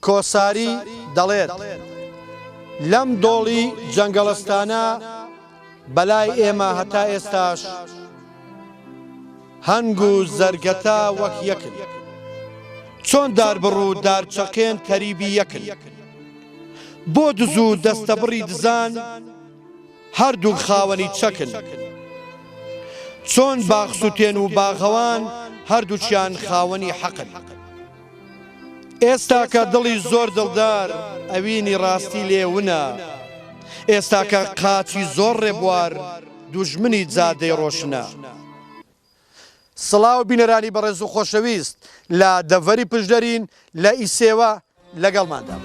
کۆساری دەڵێت لەم دۆڵی جەنگەڵستانە بەلای ئێمە هەتا ئێستاش هەنگ و زەرگەتا وەک یەکن چۆن داربڕ و دارچەقێن تەریبی یەکن بۆ دز و دەستەبڕی دزان هەردوو خاوەنی چەکن چۆن باخسووتێن و باغەوان هەردووچیان خاوەنی حەقن ئێستا کە دڵی زۆر دڵدار ئەوینی ڕاستی لێونە ئێستا کە قاچی زۆر ڕێبوار دوژمنی جادەی ڕۆشنە سڵاو بینەرانی بەڕێز و خۆشەویست لە دەڤەری پشدەرین لە ئیسێوە لەگەڵماندا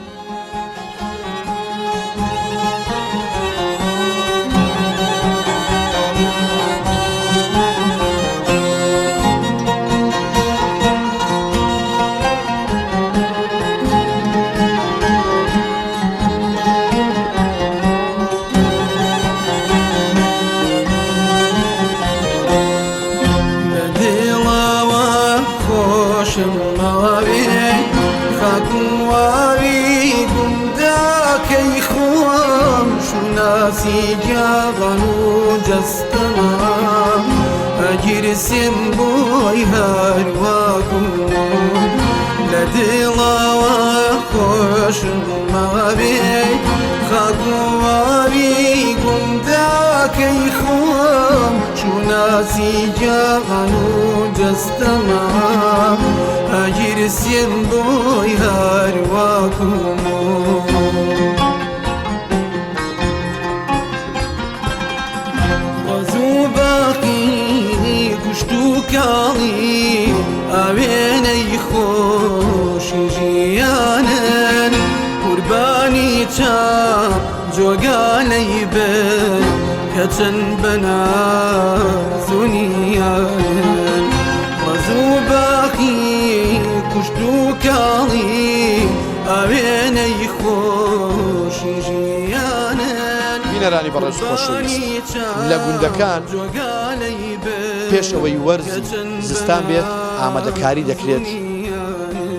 جاغن وجستنا أجرسم بوي هارواكم لدلا وخوش ما بي خاكواريكم ذاك يخوم شو ناسي جاغن وجستنا أجرسم بوي هارواكم كاڵی ئاوێنەی خۆشی ژیانن قوربانی چاو جۆگانەی بن کە چەند بەنازونیانن ڕەزوو باقی کوشت و کاڵی ئاوێنەی خۆشی ژیانن بینەرانی بەڕێز خۆشەویست لە گوندەکان پێش ئەوەی وەرزی زستان بێت ئامادەکاری دەکرێت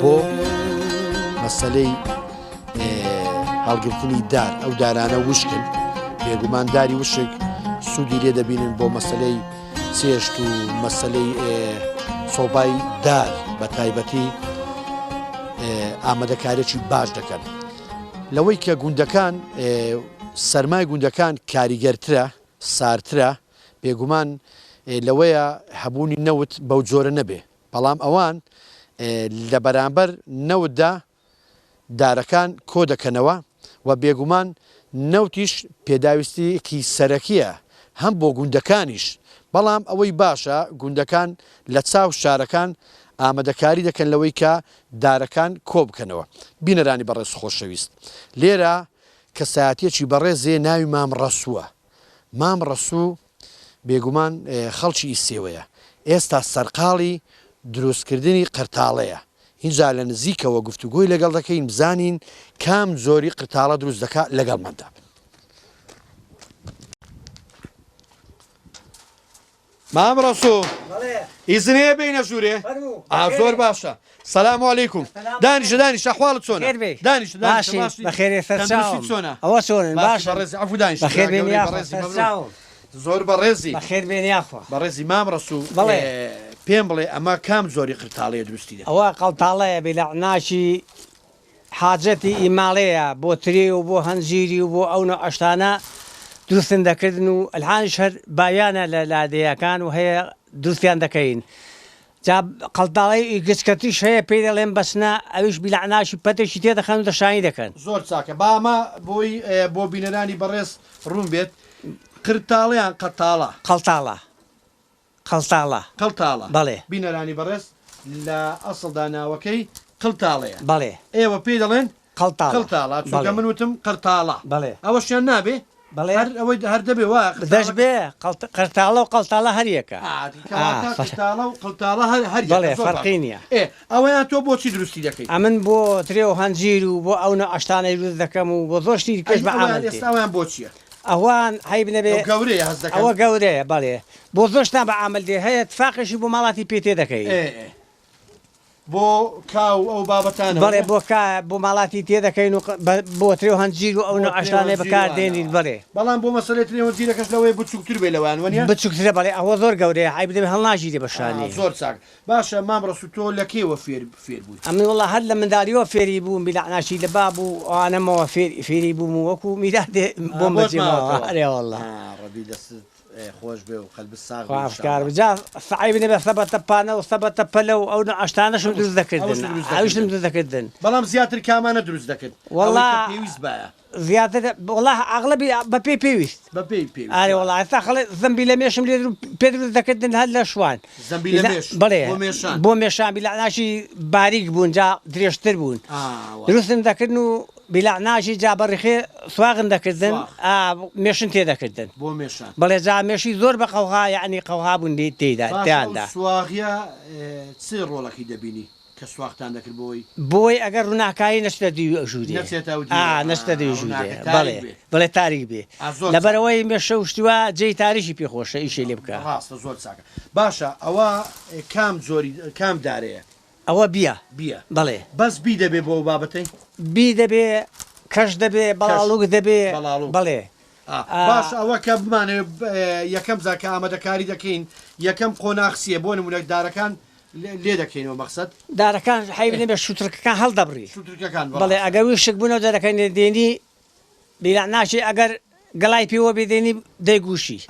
بۆ مەسەلەی هەڵگرتنی دار ئەو دارانە وشکن بێگومان داری وشک سوودی لێ دەبینن بۆ مەسەلەی چێشت و مەسەلەی سۆبای دار بە تایبەتی ئامادەکاریی باش دەکەن لەوەی کە گوندەکان سەرمای گوندەکان کاریگەرترە سارترە بێگومان لەوەیە هەبوونی نەوت بەو جۆرە نەبێ بەڵام ئەوان لە بەرامبەر نەوتدا دارەکان کۆ دەکەنەوە و بێگومان نەوتیش پێداویستیەکی سەرەکیە هەم بۆ گوندەکانیش بەڵام ئەوەی باشە گوندەکان لە چاو شارەکان ئامادەکاری دەکەن لەوەی کە دارەکان کۆ بکەنەوە بینەرانی بەڕێز خۆشەویست لێرە کەسایەتیەکی بەڕێزێ ناوی مام ڕەسووە مام ڕەسوو بێگومان خەڵکی ئیسێوەیە ئێستا سەرقاڵی دروستکردنی قرتاڵەیە اینجا لە نزیکەوە گفتوگۆی لەگەڵ دەکەین بزانین کام زۆری قرتاڵە دروست دەکات لەگەڵماندا مام ڕەسوو ئیزنەیە بینە ژوورێ زۆر باشە سەلام عەلەیکوم دانیشە دانیشە ئەحواڵت چۆنە دانیشە بەخێرێ سەرچاوم ئەوە چۆنن باشە عەفو دانیشە بەخێر بێنی یاخوا سەرچاوم زۆر بەڕێزی بەخێر بێنی یاخوا بەڕێزی مام ڕەسوو پێم بڵێ ئەمە کام زۆری قرتاڵەیە دروستی دەکات ئەوە قەڵتاڵەیە بێلەعناشی حاجەتی ئیماڵەیە بۆ ترێ و بۆ هەنجیری و بۆ ئەو نەو ئەشتانە دروستن دەکردن و ئەلحانیش هەر بایانە لە لادەیەکان و هەیە دروستیان دەکەین جا قەڵتاڵەی گچکەتیش هەیە پێی دەڵێن بەسنە ئەویش بیلەعناشی پەتێکی تێدەخەن و دەشانی دەکەن زۆر چاکە با ئەمە بۆی بۆ بینەرانی بەڕێز ڕوون بێت قرتاڵیان قەتاڵە قەڵتاڵە قەڵتاڵە قەڵتاڵە بەڵێ بینەرانی بەڕێز لە ئەسڵدا ناوەکەی قڵتاڵەیە بەڵێ ئێوە پێی دەڵێن قەڵتاڵە چونکە من وتم قرتاڵە بەڵێ ئەوەشیان نابێ بەڵێ ئەوەی هەر دەبێ وا دەست بێ قەرتاڵە و قەڵتاڵە هەریەکە قڵتاڵە هەر بەڵێ فەرقی نییە ئەوەیان تۆ بۆچی دروستی دەکەیت ئەمن بۆ ترێ و هەنجیر و بۆ ئەو نەو ئەشتانەی دروست دەکەم و بۆ زۆشتی کەش بە ئێستاویان بۆ چییە ئەوان هەی بنەبێ گەورەیە هەز دەکەن ئەوە گەورەیە بەڵێ بۆ زۆشتان بە ئامل دێ هەیە تفاقشی بۆ ماڵاتی پێ تێ دەکەی بۆ کاو ئەو بابەتانە بەڵێ بۆ ماڵاتی تێدەکەین و بۆ ترێ و هەنجیر و ئەو ئاشتانەی بەکاردێنیت بڵێ بەڵام بۆ مەسەلێت ترێوە جیرەکەش لەوەی بچووکتر بێ لەوان وەنیە بچووکترە بەڵێ ئەوە زۆر گەورەیە حی بدەبێ هەڵناژی دێ بەشانی زۆر چاک باشە مام ڕەسوو تۆ لە کێوە فێر بوویت ئەمن وڵا هەر لە منداڵیەوە فێری بووم بیلعناشی لە بابوو ئەوانەمەوە فێری بووم و وەکو میرادێ بۆم بەجێمەوە هەرێ وەڵڵا ڕەبی دەست خۆش بێ و قەلب ساغ ئافکار بجا سعی بنێ بە سەبەتە پانە و سەبەتە پەلە و ئەو ئاشتانەشم دروست دەکردن ئەوشتم دروست دەکردن بەڵام زیاتر کامانە دروست دەکرد وەڵا پێویست بایە زیاتر وڵا ئاغڵبی بە پێی پێویست بە پێی پێویست ئارێ وڵا ئێستا خەڵێ زەمبی لە مێشم لێ پێ دروست دەکردن هەر لە شوان زەمبی لە مێش بڵێ بۆ مێشان بۆ مێشان بیلعناشی باریک بوون جا درێژتر بوون دروستم دەکردن و بیلعناشی جا بەڕیخێ سواغن دەکردن مێشن تێدەکردن بۆ مێشان بەڵێ جا مێشی زۆر بە قەوها یعنی قەوها بوون تێیدا تیاندا سواغیە چێ ڕۆڵەکی دەبینی کە سواختان دەکرد بۆی ئەگەر ڕووناکایی نەچتە دوی ژووری نەچتە دوی ژوورێ بڵێ تاریک بێ لەبەرەوەی مێشە شتووە جێی تاریشی پێخۆشە ئیشێ لێ بکە ڕاستە زۆر چاکە باشە ئەوە کام دارەیە ئەوە بیە بڵێ بەس بی دەبێ بۆ بابەتەی بی دەبێ کەش دەبێ بەڵاڵوک دەبێ بڵێ باش ئەوە کە بمانێ یەکەم زاکە ئامادەکاری دەکەین یەکەم قۆناخسیە بۆ نمونەک دارەکان لێ دەکەینەوە مەقسەد دارەکان حی بنێ بە شوترەکەەکان هەڵدەبڕی بڵێ ئەگەر وی شک بوونەوە دەرەکەین دێنی بیلعناشی ئەگەر گەڵای پێوە بێدێنی دەیگوشی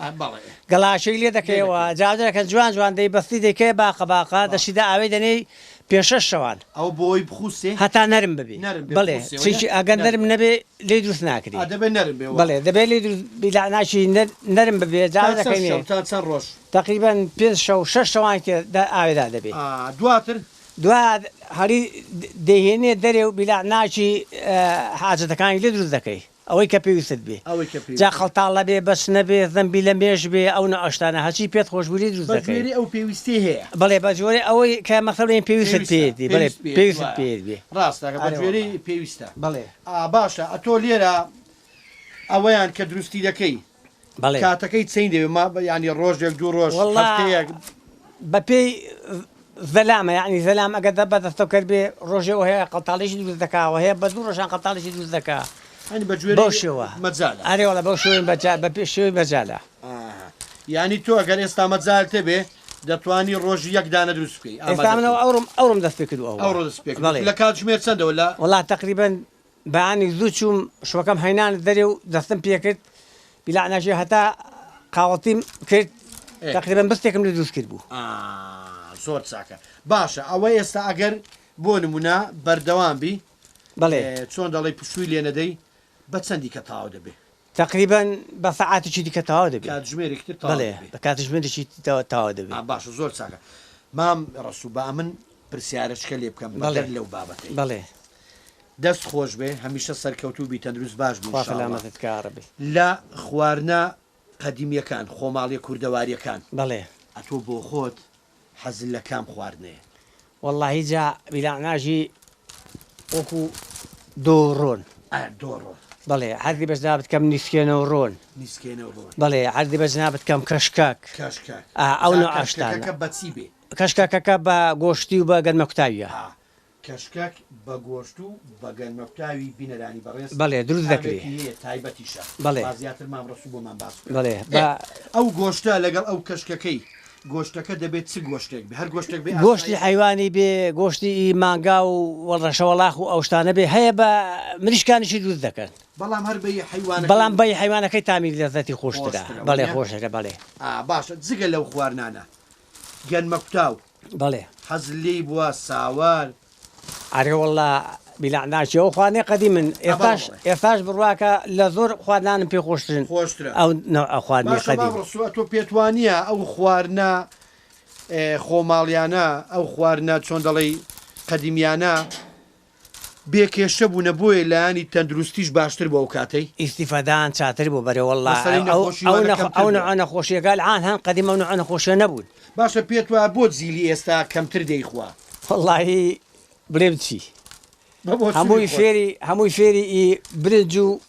گەڵاشەی لێ دەکەیەوە جاودەکەن جوان دەیبەستی دەکەی باقە دەشیدا ئاوێ دەنێی پێشە شەوان ئەو بۆی بخوستێ هەتا نەرم ببێ بڵێ چیکی ئەگەر نەرم نەبێ لێ دروست ناکری بڵێ دەبێت لێ بیلعناشی نەرم ببێ جاودەکەین چەند ڕۆژ تقریبان 5-6 شەوان ئاوێدا دەبێت دواتر هەری دەهێنێ دەرێ و بیلعناشی حاجەتەکانی لێ دروست دەکەی ئەوەی کە پێویست بێ جا خەڵتاڵە بێ بەس نەبێ زەمبی لە مێش بێ ئەو ئەشتانە هەچی پێت خۆشببووری دروست دەکەی ئەو پێویستی هەیە بڵێ بە جۆرە ئەوەی کە مەخەڵێن پێویست پێێتی بڵێ پێویست پێت بێ ڕاستە بەگوێری پێویستە بڵێ باشە ئەتۆ لێرە ئەوەیان کە دروستی دەکەی بڵێ کاتەکەی چین دەوێ ینی ڕۆژێک دوو ڕۆژ بە پێی زەلامە یعنی زەلام ئەگە دە بەدەستە کرد بێ ڕۆژێەوە هەیە قەتاڵیشی دروست دەکاوە هەیە بە دوو ڕۆژان قەتاڵیشی دروست دەکا بەشەوە مەجاالە ئەرێوەڵە بە شوێن بە پێش شێوی بەجاالە ینی تۆ ئەگەر ئێستا مەجال تێبێ دەتوانی ڕۆژی یەکدانە دروست بکەی ئێستامنەوە ئەوڕم دەست پێ کردو لە کاتژمێر چەندەوە لە وڵات تقریبن بەانی زوو چوم شوەکەم هەینان دەرێ و دەستم پێکرد بیلعناشی هەتا قاوەتیم کرد تقریبن بستێکم لە دروست کرد بوو زۆر چاکە باشە ئەوە ئێستا ئەگەر بۆ نمونە بەردەوام بی بڵێ چۆن دەڵی پشووی لێ نەدەی بە چەندی کە تاوا دەبێ تقریبا بە سەعاتێکی دیکە تەواو دەبێت کاتژمێرێکتر بڵێ بە کاتژمێرێکی تەواو دەبێت باشە زۆر چاکە مام ڕەسوو با من پرسیارەشکە لێ بکەم بەڵێ لەو بابەتی بڵێ دەست خۆش بێ هەمیشە سەرکەوتوو بی تەندروست باش بوو لە خواردنە قەدیمیەکان خۆماڵی کوردەواریەکان بڵێ ئەتۆ بۆ خۆت حەزل لە کام خواردنەیە واللهی جا بیلعناژی وەکو دۆڕۆن بەڵێ هەردی بەجنا بکەم نیسکێنەوە ڕۆن بەڵێ هەردی بەجنا بکەم کەشکاک ئەو ئاشتانە بەچی بێ کەشکاکەکە بە گۆشتی و بە گەرمە کوتاویە کەشکک بە گۆشت و بە گەرمە کوتاوی بینەرانی بەڕێز بەڵێ دروست دەکرێت تایبەتیشە بەڵێ زیاتر مام ڕسوو بۆمان باس بەڵێ ئەو گۆشتە لەگەڵ ئەو کەشکەکەی گۆشتەکە دەبێت چ گۆشتێک بێ هەر گۆشتێک بێ گۆشتی حیوانی بێ گۆشتی مانگا و وەڕەشەوەڵاخ و ئەوشتانە بێ هەیە بە مریشکانیشی دروست دەکەن بەڵام هەر بە حیوان بەڵام بە حیوانەکەی تامی لەزەتی خۆشترا بەڵێ خۆشەکە بەڵێ باشە جگە لەو خواردنانە گەنمە کوتاو بەڵێ حەزلی بووە ساوار ئارێوەڵا بیلعناشیەوە خوانێ قەدی من ئێستاش بڕواکە لە زۆر خواردنانم پێ خۆشترن ئەو خواردنی قەدی تۆ پێتوانیە ئەو خواردنە خۆماڵیانە ئەو خواردنە چۆن دەڵێ قەدیمیانە بێکێشە بوونە بۆیە لایانی تەندروستیش باشتر بۆ ئەو کاتەی ئیسیفادان چاتر بۆ بەرەوەڵا ئەو نەخۆشیەکە ئاان هەن قەدیم ئەو نەخۆشیە نەبوون باشە پێت وایە بۆ زیلی ئێستا کەمتر دەیخوا واللهی بڵێ بچی هەمووی فێری برنج و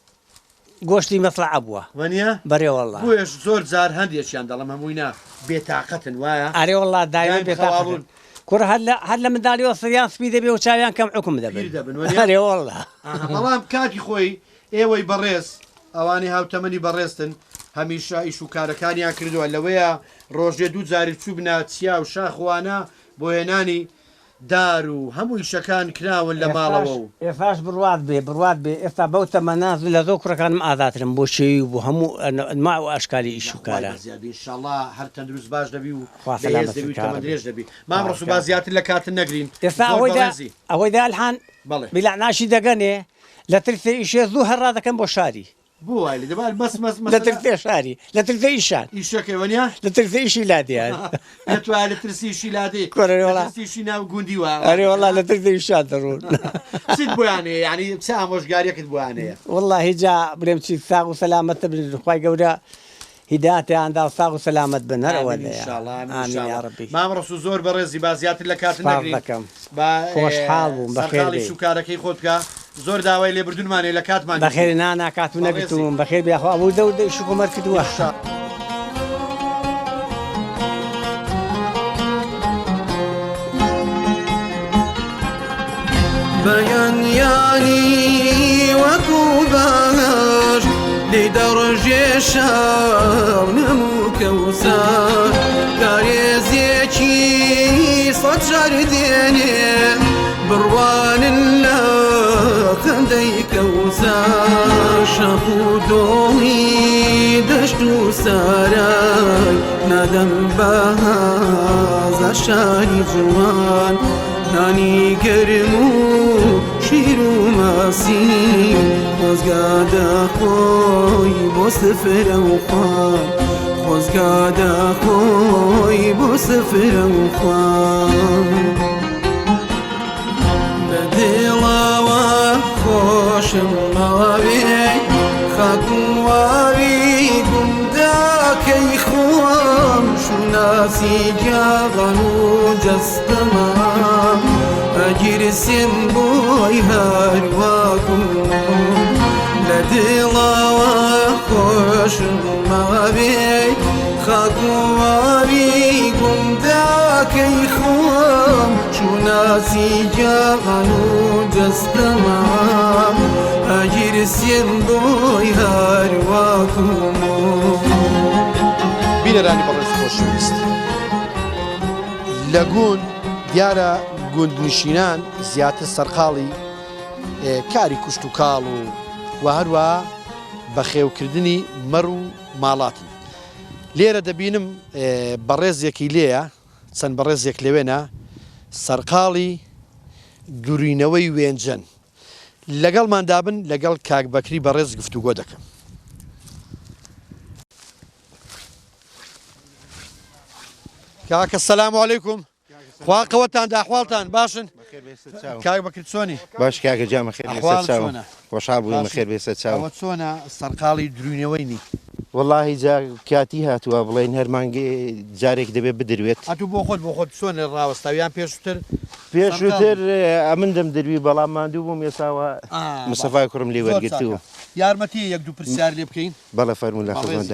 گۆشتی مەفلع بووە وەنیە بەرێوەڵا بۆیش زۆر جار هەندێکیان دەڵم هەمووینا بێتاقەتن وایە ئارێوەڵا دایمە بێتاقەبوون كره هلا من داري وصيان سبيده بيو شايان كم حكم دبن هذه والله بەڵام کاتی خۆی ئێوەی بەڕێز ئەوانی هاوتەمەنی بەڕێستن هەمیشە ئیش و کارەکانیان کردووە لەوەیە ڕۆژێ دوو جاری چوو بنا چیا و شاخوانە بۆ هێنانی دار و هەموو ئیشەکان کراون لە ماڵەوە و ئێفاش بڕوات بێ ئێستا بەوتە مەناز لە زۆ کوڕەکانم ئازاترم بۆ شێوی بۆ هەموو ئەنما و ئاشکالی ئیش و کارە ئینشاءالله هەر تەندروست باش دەبی و درێژ دەبی مام ڕسوو با زیاتر لە کاتن نەگرین ئێستا ئەوەی دا ئەلحان بلعناشی دەگەنێ لە ترسێ ئیشێ زوو هەڕا دەکەن بۆ شاری بۆ وای دەبال بەس لە ترسێ شاری لە ترسێ ئیشان ئیشەکەی وەنیا لە ترسێ ئیشی لادیان دەتوانێت لە ترسیشی لادێ ترسیشی ناو گوندی وە ئەرێ وەڵا لە ترسێ ئیشان دەڕۆن چیت بۆیانەیە یعنی چ ئامۆژگاریەکت بۆیانەیە والله هیجا برێم چی ساغ و سەلامەتە بن خی گەورە هیداتیاندا ساغ و سەلامەت بن هەرەوە مام ڕسوو زۆر بەڕێزی با زیاتر لە کاتن نەگرین خۆشحاڵ بووم بەخێری شوکارەکەی خۆت بکە زۆر داوای لێ بردونمانێ لە کاتمان بەخێری ناناکات و نەگرتوم بەخێر بیاخۆ ئەوە دەودە شکومەر کردووە بەیانیانی وەکو باش لێ دەڕژێ شاو نەموو کەوسەر کارێزێکی سەد شار دێنێ بڕوانن لە خەندەی کەوسەر شەق و دۆڵی دەشت و سارای نادەم بەهازە شاری جوان نانی گەرم و شیر و ماسی خۆزگادە خۆی بۆ سفرە و خوان خۆزگادە خۆی بۆ سفرە و خوان بە دڵەوە خۆشم ماوێ خاک و واوی گونداکەی خۆم شوناسی جاغان و جەستەمە ئەگیرسێن بۆی هەرواکم لە دڵەوە خۆشم ماوێ خاک و واوی گونداکەی خۆم شوناسی جاغان و جەستەمە ئەگیرسێن بۆی هەرواکم بینەرانی بەڕێز خۆشەویست لە گوند دیارە گوندنشینان زیاتر سەرقاڵی کاری کوشت و کاڵ و هەروە بەخێوکردنی مەڕ و ماڵاتن لێرە دەبینم بەڕێزێکی لێیە چەند بەڕێزێک لەوێنە سەرقاڵی دوورینەوەی وێنجەن لەگەڵمان دابن لەگەڵ کاک بەکری بەڕێز گفتوگۆ دەکەم کاکە سەلام عەلەیکوم خوا قەوەتان داحواڵتان باشن کاک بەکرد چۆنی باش کاکە جامە خێر بێسەر چاوم خۆشحاڵ بووم خێر بێسەر چاوم ئەوە چۆنە سەرقاڵی دروینەوەی نی واللهی جا کاتی هاتووە بڵێن هەرمانگێ جارێک دەبێت بدروێت هاتوو بۆ خۆت چۆن ڕاوەستاویان پێشتر پێشووتر ئەمن دەم دەروی بەڵام ماندوو بووم ێساوە مستەفای کوڕم لێ وەرگرتووە یارمەتی یەک دوو پرسیار لێ بکەین بەڵێ فەرموو لە خۆتان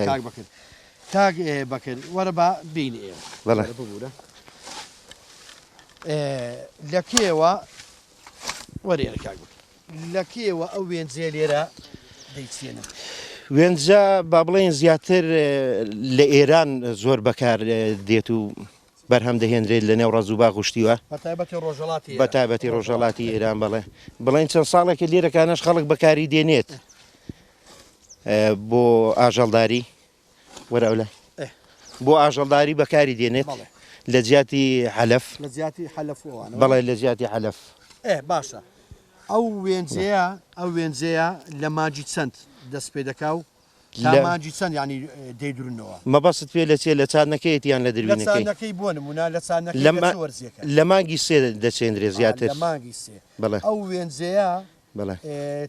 کاک بەکرد وەرە بە بینی ئێوە بەڵێ لە کێوە وەرێرە کاک لە کێوە ئەو وێنجێ لێرە دەیچێنە وێنجە با بڵێن زیاتر لە ئێران زۆر بەکار دێت و بەرهەم دەهێنرێت لە نێو ڕەز و باغ و شتیوە بە تایبەتی ڕۆژهەڵاتی ئێران بڵێن چەند ساڵێکە لێرەکانەش خەڵک بەکاری دێنێت بۆ ئاژەڵداری وەرە لە بۆ ئاژەڵداری بەکاری دێنێت لە جیاتی حەلەف بەڵێ لە جیاتی حەلەف باشە ئەو وێنجەیە لە ماجی چەند دەست پێ دەکا و ماجی چەند ینی دەیدرونەوە مەبەست پێ لە چێ لە چاندنەکەیەتیان لە دروینەکەی بۆ نمونە لە چاندنەکەی لە مانگی سێ دەچێنرێ زیاتر بەڵێ ئەو وێنجەیە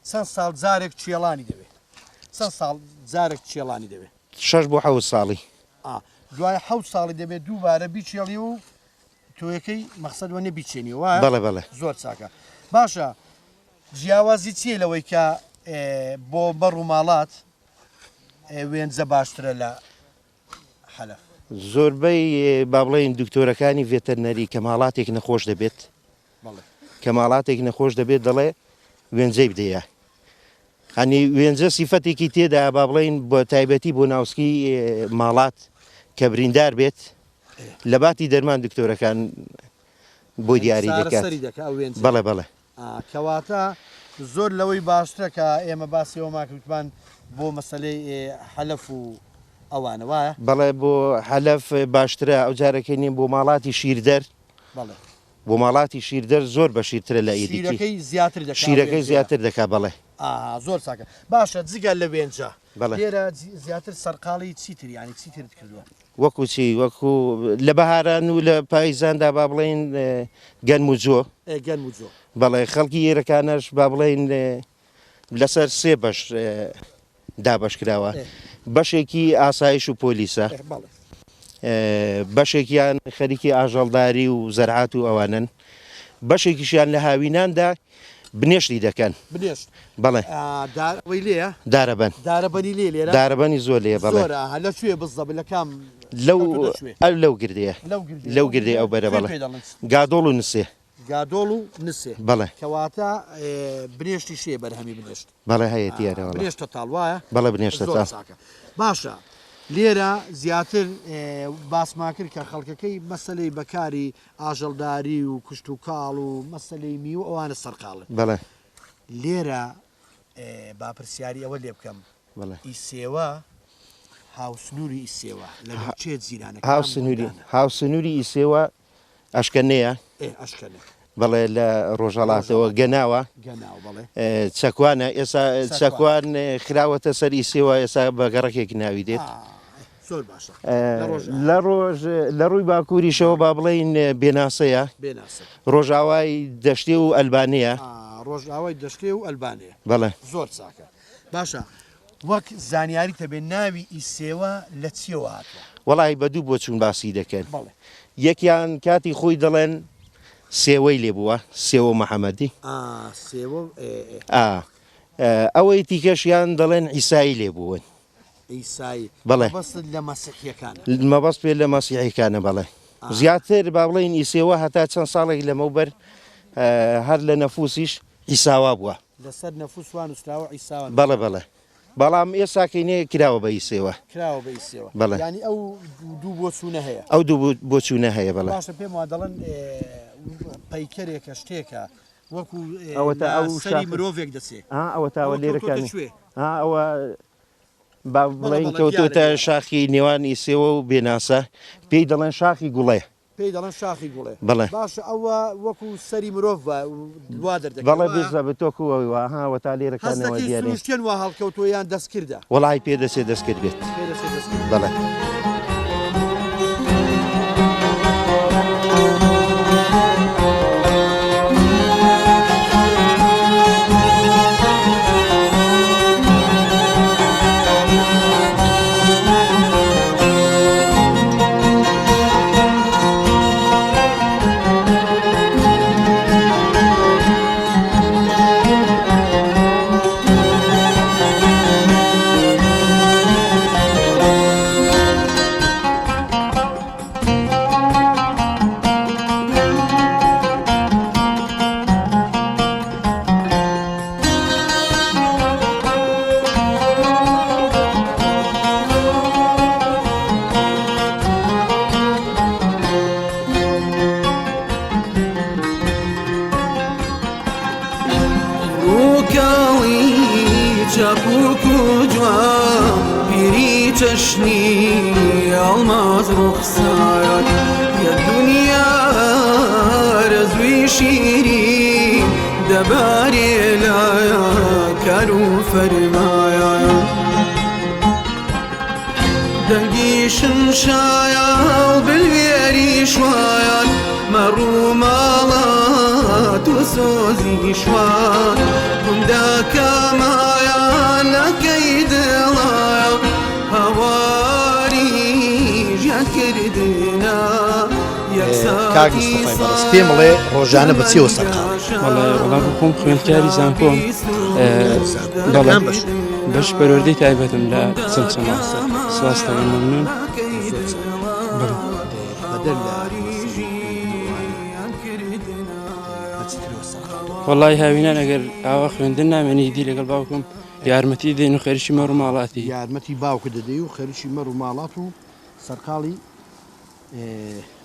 چەند ساڵ جارێک چێڵانی دەوێت چەند ساڵ جارێک چێڵانی دەوێت 6 بۆ 7 ساڵی دوای 7 ساڵی دەبێت دووبارە بیچێڵی و تۆیەکەی مەقسەد وە نەبیچێنیەوە بەڵێ زۆر چاکە باشە جیاوازی چیە لەوەی کە بۆ بەڕ و ماڵات وێنجە باشترە لە حەلەف زۆربەی با بڵێن دکتۆرەکانی ڤێتەرنەری کە ماڵاتێک نەخۆش دەبێت کە ماڵاتێک نەخۆش دەبێت دەڵێ وێنجەی بدەیە هەنی وێنجە سیفەتێکی تێدا با بڵێن بە تایبەتی بۆ ناوسکی ماڵات کە بریندار بێت لە باتی دەرمان دکتۆرەکان بۆی دیاری دەکات بەڵێ بەڵێ کەواتە زۆر لەوەی باشترە کە ئێمە باسیەوە ماکردمان بۆ مەسلەی حەلەف و ئەوانە وایە بەڵێ بۆ حەلەف باشترە ئەو جارەکەی بۆ ماڵاتی شیردەر بۆ ماڵاتی شیردەر زۆر بە شیرترە لە ئیدیکی شیرەکەی زیاتر دەکا بەڵێ زۆر چاکە باشە جگە لە وێنجە لێرە زیاتر سەرقاڵی چیتر ینی چیترت کردووە وەکو چی وەکو لە بەهاران و لە پاییزاندا با بڵێن گەنم و جۆ بەڵێ خەڵکی ئێرەکانەش با بڵێن لەسەر سێ بەش دابەش کراوە بەشێکی ئاسایش و پۆلیسە بەشێکیان خەریکی ئاژەڵداری و زەرعات و ئەوانن بەشێکیشیان لە هاویناندا بنێشتی دەکەن بەڵێ دارەبەنی لێ دارەبەنی زۆر لێ بەڵێ لەکوێ بزەب لە کام لەو گردەیە لەو گردێ ئەو بەرە بەڵێ گادۆڵ و نسێ گادۆڵ و نسێ بەڵێ کەواتە بنێشتی شێ بەرهەمی بنێشت بەڵێ هەیەتیارە بنێشتە تاڵ وایە بەڵێ بنێشتە تاڵ باشە لێرە زیاتر باسما کرد کە خەڵکەکەی مەسلەی بەکاری ئاژەڵداری و کوشت و کاڵ و مەسلەی می و ئەوانە سەرقاڵن بەڵێ لێرە باپرسیاری ئەوە لێ بکەم ئیسێوە هاوسنووری ئیسێوە لە چێت زیرانە هاوسنووری ئیسێوە ئەشکەنەیە بەڵێ لە ڕۆژەڵاتەوە گەناوە چەکوانە ئێستا چەکوان خراوەتە سەر ئیسێوە ئێستا بە گەڕەکێک ناوی دێت لە ڕووی باکووریشەوە با بڵێن بێناسەیە ڕۆژاوای دەشتێ و ئەلبانەیە ڕۆژاوای دەشتێ و ئەلبانەیە بەڵێ زۆر چاکە باشە وەک زانیاری تەبێت ناوی ئیسێوە لە چیەوە هاتووە وەڵی بە دوو بۆ چوون باسی دەکەن یەکیان کاتی خۆی دەڵێن سێوەی لێ بووە سێوە مەحەمەدی ئەوەی تیکەشیان دەڵێن ئیسایی لێ بوون بەڵێ مەبەست پێ لە مەسیحیەکانە بەڵێ زیاتر با بڵێن ئیسێوە هەتا چەند ساڵێک لەمەوبەر هەر لە نەفوسیش ئیساوا بووە بەڵێ بەڵێ بەڵام ئێساکەینێ کراوە بە ئیسێوە بەڵێ ئەو دوو بۆ چوونە هەیە ئەو دوو بۆ چوونە هەیە بەڵێ پێم وا دەڵێن پەیکەرێکە شتێکە وەکو سەری مرۆڤێک دەسێ ئەوە تاوە لێرەکانی ئەوە با بڵێن کەوتوتە شاخی نێوان ئیسێوە و بێناسە پێی دەڵێن شاخی گوڵێ پێی دەڵێن شاخی گوڵێ بەڵێ باشە ئەوە وەکو سەری مرۆڤ وا دەردەکەن بەڵێ بێزە بە تۆکوەوە هاوە تا لێرەکانەوە دیارێ شتێن وا هەڵکەوتۆ یان دەستکردە وەڵای پێدەسێ دەستکرد بێت بەڵێ چشنی الماس رخسار یا دنیا رزوی شیری دباری لایا کرو فرمایا دنگیشن شایا بالویری شوایا مرو مالات و سوزی شوان کندا کمایا نکید لایا کاک مستەفای بەڕێز پێم بڵێ ڕۆژانە بچیەوە سەرقاڵ وەڵام خۆم خوێندکاری زانکۆم بەڵام بەش پەروەردەی تایبەتم لە چەند سەما سواستەوەی مەمنون قەدەر لە والله هاوینان ئەگەر ئاوا خوێندن نامێنی دی لەگەڵ باوکم یارمەتی دێن و خەریکی مەڕ و ماڵاتی یارمەتی باوکە دەدەی و خەریکی مەڕ و ماڵات و سەرقاڵی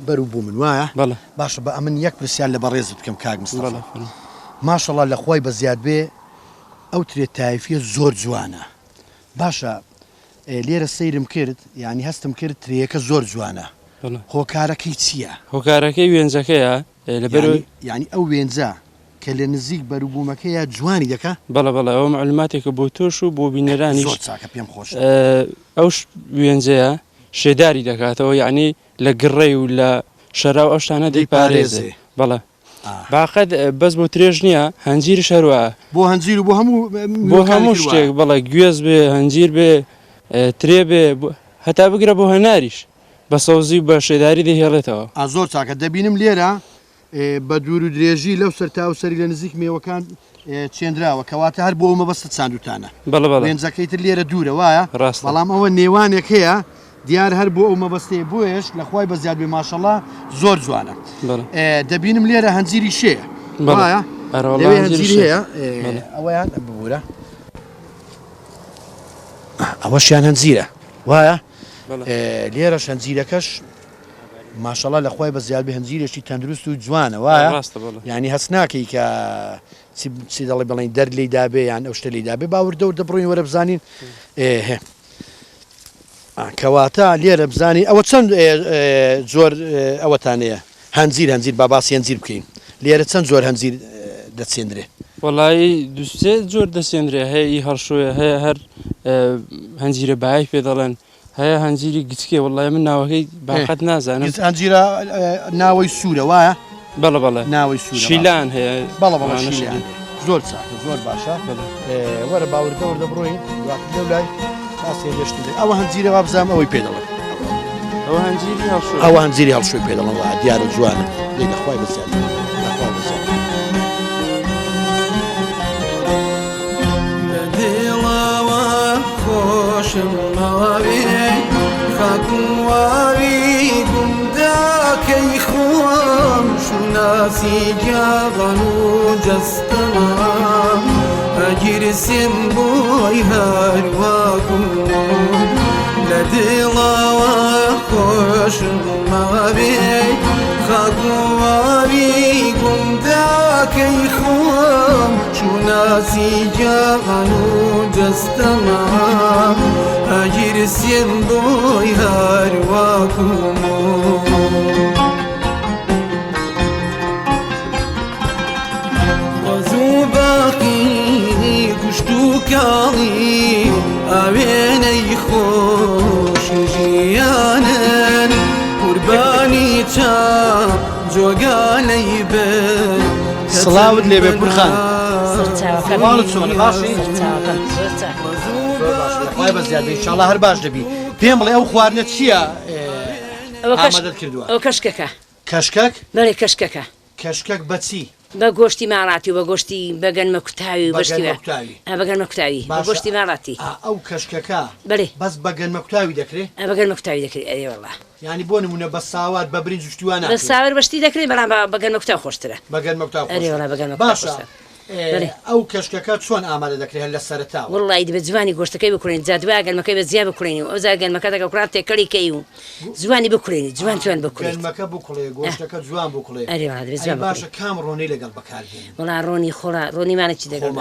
بەرو بوو من وایە بەڵێ باشە بە ئەمن یەک پرسیار لە بەڕێزت بکەم کاک مستەفا بەڵێ ماشەڵڵا لە خۆی بە زیاد بێ ئەو ترێت تایفیە زۆر جوانە باشە لێرە سەیرم کرد یعنی هەستم کرد ترێەکە زۆر جوانە بەڵێ هۆکارەکەی چییە؟ هۆکارەکەی وێنجەکەیە لەبەر یعنی ئەو وێنجە کە لە نزیک بەروبوومەکەیە جوانی دەکە بەڵێ بەڵێ ئەوە معلوماتێکە بۆ تۆش و بۆ بینەرانیش زۆر چاکە پێم خۆش ئەو وێنجەیە شێداری دەکاتەوە یعنی لە گڕێ و لە شەراو ئەو شتانە دەیپارێزێ بەڵێ باقەت بەس بۆ ترێژ نییە هەنجیری شەروە بۆ هەنجیر و بۆ هەموو شتێک بەڵێ گوێز بێ هەنجیر بێ ترێ بێ هەتا بگرە بۆ هەناریش بە سەوزی بە شێداری دەهێڵێتەوە زۆر چاکە دەبینم لێرە بە دوور و درێژی لەو سەر تا و سەری لە نزیک میوەکان چێنراوە کەواتە هەر بۆ ئەومە بەستت ساندوتانە بەڵێ بەڵێ وێنجەکەی تر لێرە دوورە وایە ڕاستە بەڵام ئەوە نێوانێک هەیە دیار هەر بۆ ئەو مەبەستەیە بۆیش لە خوای بە زیاد بێ ماشەڵڵا زۆر جوانە دەبینم لێرە هەنجیری شەیە وایە لەوێ هەنجیری هەیە ئەوەیان ببوورە ئەوەشیان هەنجیرە وایە لێرەش هەنجیرەکەش ماشەڵڵا لە خوای بە زیاد بێ هەنجیرێکی تەندروست و جوانە وایە ینی هەست ناکەی کە چی دەڵێ بڵین دەر لی دابێ یان ئەو شتە لی دابێ باوردە و دەبڕین وەرە بزانین کەواتە لێرە بزانی ئەوە چەند زۆر ئەوەتانەیە هەنجیر با باسی هەنجیر بکەین لێرە چەند زۆر هەنجیر دەچێندرێ وەڵایی دوسێ زۆر دەسێنرێ هەیە ئی هەڵشۆیە هەیە هەر هەنجیرە بای پێ دەڵێن هەیە هەنجیری گچکێ وڵای من ناوەکەی باقەت نازانم هەنجیرە ناوەی سوورە وایە بەڵە بەڵێ ناوەی سوور شیلان هەیە بەڵە زۆر چاکە زۆر باشە وەرە باوردە وەردە بڕۆین لەو لای باسی هێشت ئەوە هەنجیرە وا بزانم ئەوەی پێ دەڵێن ئەوە هەنجیری هەڵشۆ ئەوە هەنجیری هەڵشۆی پێ دەڵێن وایە دیارە جوانە لێ لەخوای بەزیاد خاکوواوی گونداکەی خۆم شوناسی جاغان و جەستەمام ئەگیرسێن بۆی هەرواکوم لە دڵاوە خۆشم مەوێ خاکوواوی گونداکەی خۆم شوناسی جاغان و جەستەمام ئەگیرسێن بۆی هەرواکوم وەزوو باقی کوشت و کاڵی ئاوێنەی خۆش ژیانن قوربانی چاو جۆگانەی بن سڵاوت لێبێ پورخان خی بە زیاد ئینشاڵڵا هەر باش دەبی پێم بڵێ ئەو خواردنە چییە ئامادەت کردووە ئەو کەشکەکە کەشکەک بەڵێ کەشکەکە کەشکەک بەچی بە گۆشتی ماڵاتی و بە گۆشتی بەگەنمە کوتاوی و بەگەنمە کوتاوی بە گۆشتی ماڵاتی ئەو کەشکەکە بڵێ بەس بەگەنمە کوتاوی دەکرێت بەگەنمە کوتاوی دەکرێت ئەوەڵا ینی بۆ نمونە بە ساوات بە برنج شتوانە بە ساور بەشتی دەکرێت بەڵام بەگەنمە کوتاو خۆشترە بەگەنمە کوتاو بەگەنمە باشە ئەو کەشکەکە چۆن ئامادە دەکرێت لە سەرتا وڵی بە جوانی گۆشتەکەی بکڕین جادوای گەنمەکەی بە زیاد بکڕین و ئەو گەنمەکە دەکە کوڕات تێکەڵی کەی و جوانی بکڕین جوان بکڕین گەنمەکە بکڵێ گۆشتەکە جوان بکڵێ باشە کام ڕۆنی لەگەڵ بەکاربێن وڵا ڕۆنی خۆڵا ڕۆنیمانێکی دەگەڵ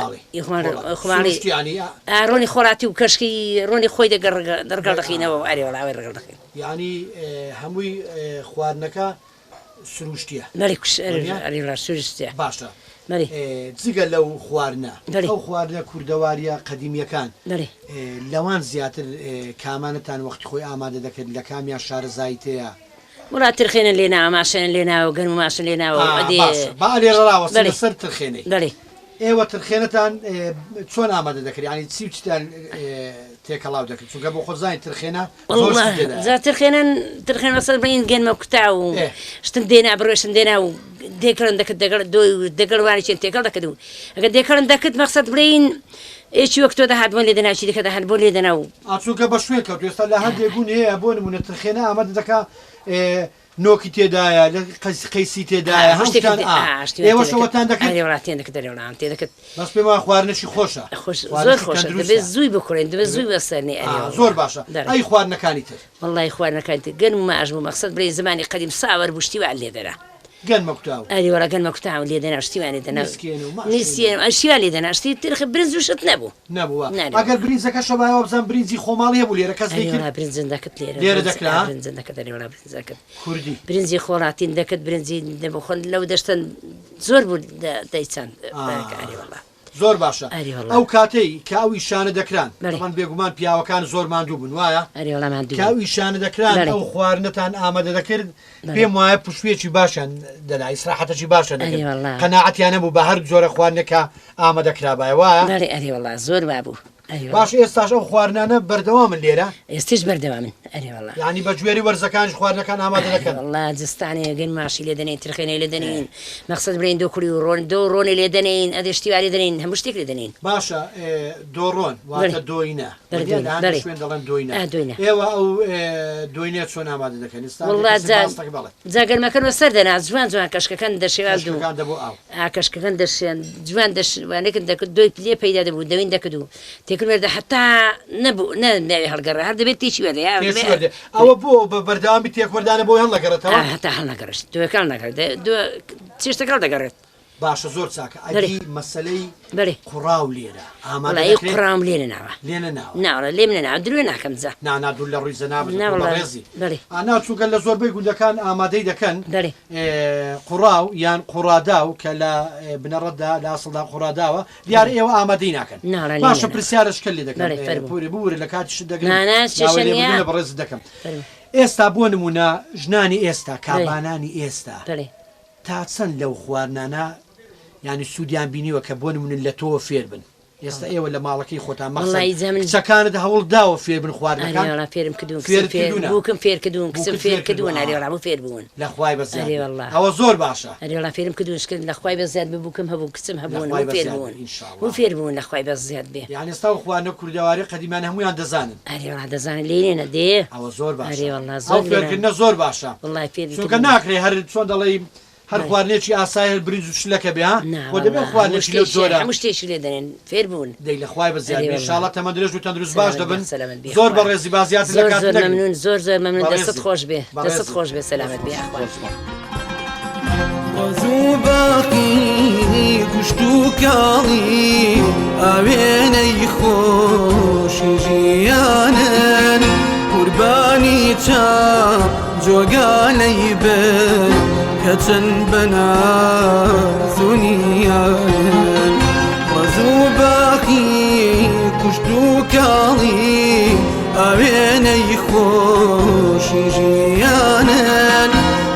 ڕۆنی خۆڵاتی و کەشکی ڕۆنی خۆی دەرگەڵ دەخینەوە ئەریوەڵاوی ڕگەڵ دەخین یعنی هەمووی خواردنەکە سروشتیە سروشتە باشە جگە لەو خواردنە ئەو خواردنە کوردەواریە قەدیمیەکان لەوان زیاتر کامانتان وەختی خۆی ئامادە دەکرد لە کامیان شارەزایتەیە وڵا ترخێنن لێنا ئاماشێن لێناوە گەرم و ماشن لێناوە باێڕاوە سەر ترخێنەی ئێوە ترخێنتان چۆن ئامادە دەکرد ینی چی چتان تێکەڵاو دەکرد چونکە بۆ خۆزانین ترخێنە ترخێن بەسەر بین گەنمە کوتا و شتن دێنا بڕێشن دێنا و دێکردن دەکرد دەگەڵوانی چێن تێکەڵ دەکرد و ئەگە دێکردن دەکرد مەقسەد بڵین ئێکی وەکتۆ دەهات بۆ لێ دەناچی دەکە دەهات بۆ لێ دەنا و ئاچووکە بە شوێن کەوت ئێستا لە هەندێک بوون هەیە بۆ نمونە ترخێنە ئامادە دەکا نۆکی تێدایە لە قەیسی تێدایە هەمشتان ئێوە شەوەتان دەکەن ئەوڵاتیان دەکەت دەرێوڵان تێ دەکەت بەس پێم خواردنەشی خۆشە زۆر خۆشە دەبێت زووی بخورێن دەبێت زووی بەسەرنی زۆر باشە ئەی خواردنەکانی تر وڵی خواردنەکانی تر گەرم ماژ بوو مەقسەد برێ زمانی قەدیم ساوەر بوشتیوان لێ دەرا گەنمە کوتاو ئەریوەڵە گەنمە کوتاو لێ دەنا شتیوانی دەنا نیسیێن ئەشیان لێ دەنا شتی ترخ برنج وشت نەبوو نەبووە ئەگەر برنجەکە شەبایەوە بزان برنجی خۆماڵی هەبوو لێرە کەس برنجن دەکەت لێرە دەکرا برنجن دەکەت ئەریوەڵە برنجەکەت کوردی برنجی خۆڵاتین دەکەت برنجی دەبخۆن لەو دەشتن زۆر بوو دەیچەند ئەریوەڵە زۆر باشە ئەو کاتەی کە ئەو ئیشانە دەکران من بێگومان پیاوەکان زۆر ماندوو بوون وایە کە ئەو ئیشانە دەکران ئەو خواردنتان ئامادە دەکرد پێم وایە پشوێکی باشن دەلا ئیسراحەتێکی باشە قەناعەتیان نەبوو بە هەر جۆرە خواردنێکە ئامادەکرابایە وایە ئەریوەڵە زۆر بابوو باش ئێستاش ئەو خواردنانە بەردەوامن لێرە ئێستش بەردەوامن ئەریوەڵە ینی بە گوێری وەرزەکانش خواردنەکان ئامادە دەکەن وڵا جستانێ گەن ماشی لێ دەنین ترخێنەی لێ دەنین مەقسەد برین دۆ کوری و ڕۆن دۆ ڕۆنی لێ دەنین ئەدەشتیواری دەنین هەموو شتێک لێ دەنین باشە دۆڕۆن واتە دۆینە شوێن دەڵێن دۆینە ئێوە ئەو دۆینێت چۆن ئامادە دەکەن وڵا جاگەرمەکەن وە سەر دەنا جوان جوان کەشکەکان دەشێوال دوو کەشکەکان دەشێن جوان دەشوانێکن دەکرد دۆی پلێ پەیدا دەبوو دەوین دەکرد و تێکرد وەردە حتا نەبوو ناوی هەڵگەڕە هەر دەبێت تێکی وەردە ئەوە بۆ بە بەردەوامی تێکوەردانە بۆی هەڵەگەڕێتەوە هەتا هەڵ نەگەڕشت دوێکال نەکرد چێشتەکەڵ دەگەڕێت باشە زۆر چاکە ئەدی مەسلەی قوڕاو لێرە ئەمەڵی قڕام لێنە ناوە لێنە ناوە لێم نەناو درێ ناکەم جا نانادوو لە ڕووی زەنابڕێزی ناچووکە لە زۆربەی گوندەکان ئامادەی دەکەن قوڕاو یان قوڕاداو کە لە بنەڕەتدا لە ئاسڵدا قوڕاداوە دیار ئێوە ئامادەی ناکەن باشە پرسیارشکە لێ دەکەن پوری بورە لە کاتیش دەگەن بەڕێز دەکەم ئێستا بۆ نمونە ژنانی ئێستا کابانانی ئێستا تا چەند لەو خواردنانە ینی سوودیان بینیوە کە بۆ نمونن لە تۆ فێر بن ئێستا ئێوە لە ماڵەکەی خۆتان مەقسەدچەکانت هەوڵ داوە فێر بن خواردنەکان فێرم کردووم فێر کردوون کچم فێر کردوون ئەریوەڵا فێر بوون لە خوای بەزیاد ئەوە زۆر باشە ئەریوەڵا فێرم کردوون لە خوای بەزیاد ببووکم هەبوو کچم هەبوون فێر بوون و فێر بوون لە خوای بەزیاد بێ یان ئێستا خواردنە کوردەواری قەدیمان هەمویان دەزانن ئەریوەڵا دەزانن لێنە دێ ئەوە زۆر باشە ئەریوەڵا زۆر فێرکردنە زۆر باشە وڵای فێر چونکە ناکرێ هەر چۆن دەڵێ هەر خواردنێکی ئاسای برنج و شلەکە بێ بۆ دەبێت خواردنێکی لەو جۆرە هەموو شتێکی لێ دەنێن فێر بوون دەی لە خوای بەزیاد ئینشاڵڵا تەمەند درێژ و تەندروست باش دەبن زۆر بە ڕێزی بازیات لە کات مەمنون زۆر مەمنون دەستت خۆش بێ دەستت خۆش بێ سەلامەت بێ ڕزوو باقی کوشت و کاڵی ئاوێنەی خۆشی ژیانن قوربانی چاو جۆگانەی بن کە چەند بەنازونیان ڕزوو باقی کوشت و کاڵی ئاوێنەی خۆشی ژیانن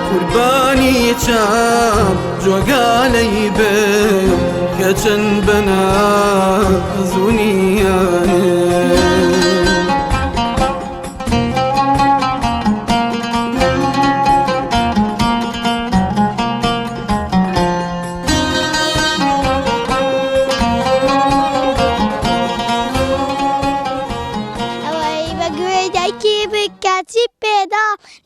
قوربانی چاو جۆگانەی بن کە چەند بەنازونیان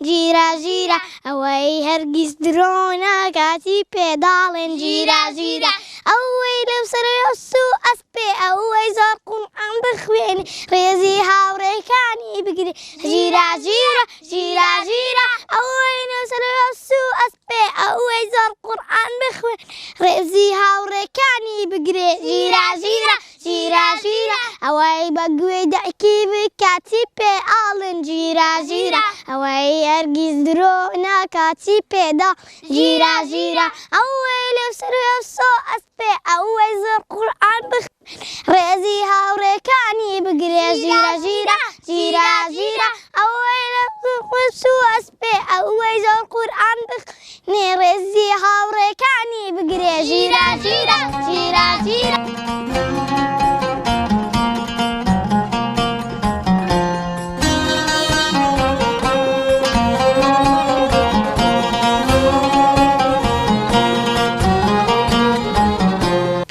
ژیرە ژیرە ئەوەی هەرگیز درۆنا کاتی پێداڵێن ژیرە ژیرە ئەوەی لەو سەرۆسو ئەسپێ ئەوەی زۆر قورئان بخوێنی ڕێزی هاوڕێکانی بگری ژیرە ژیرە ژیرە ژیرە ئەوەی لەو سەرۆسو ئەسپێ ئەوەی زۆر قورئان بخوێن ڕێزی هاوڕێکانی بگرێ ژیرە ژیرە ژیرە ژیرە ئەوەی بە گوێی دایکی بکاتی پێ ئاڵن ژیرە ژیرە ئەوەی هەرگیز درۆ ناکاتی پێدا ژیرە ژیرە ئەوەی لەو سەرۆسۆ ئەسپێ ئەوەی زۆر قورئان بخوێن ڕێزی هاوڕێکانی بگرێ ژیرە ژیرە ژیرە ژیرە ئەوەی لەو سەرۆسۆ ئەسپێ ئەوەی زۆر قورئان بخوێنێ ڕێزی هاوڕێکانی بگرێ ژیرە ژیرە ژیرە ژیرە